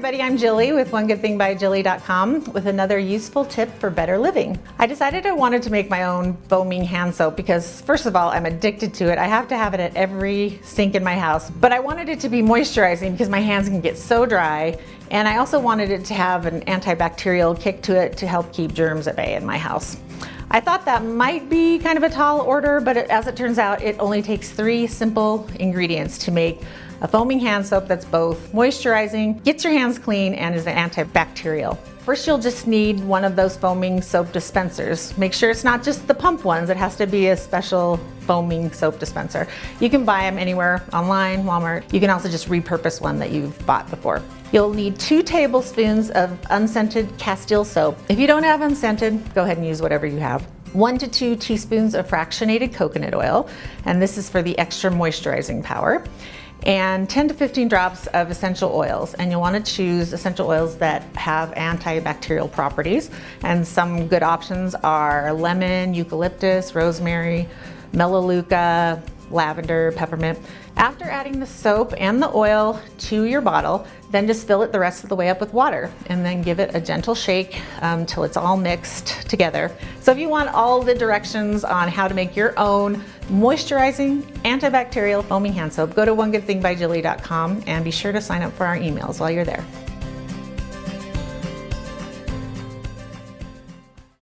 everybody, I'm Jilly with OneGoodThingByJilly.com with another useful tip for better living. I decided I wanted to make my own foaming hand soap because first of all, I'm addicted to it. I have to have it at every sink in my house, but I wanted it to be moisturizing because my hands can get so dry, and I also wanted it to have an antibacterial kick to it to help keep germs at bay in my house. I thought that might be kind of a tall order, but as it turns out, it only takes 3 simple ingredients to make a foaming hand soap that's both moisturizing, gets your hands clean, and is antibacterial. First, you'll just need one of those foaming soap dispensers. Make sure it's not just the pump ones, it has to be a special foaming soap dispenser. You can buy them anywhere, online, Walmart. You can also just repurpose one that you've bought before. You'll need 2 tablespoons of unscented Castile soap. If you don't have unscented, go ahead and use whatever you have. 1 to 2 teaspoons of fractionated coconut oil, and this is for the extra moisturizing power. And 10 to 15 drops of essential oils, and you'll want to choose essential oils that have antibacterial properties, and some good options are lemon, eucalyptus, rosemary, melaleuca, lavender, peppermint. After adding the soap and the oil to your bottle, then just fill it the rest of the way up with water and then give it a gentle shake till it's all mixed together. So if you want all the directions on how to make your own moisturizing, antibacterial foaming hand soap, go to OneGoodThingByJilly.com and be sure to sign up for our emails while you're there.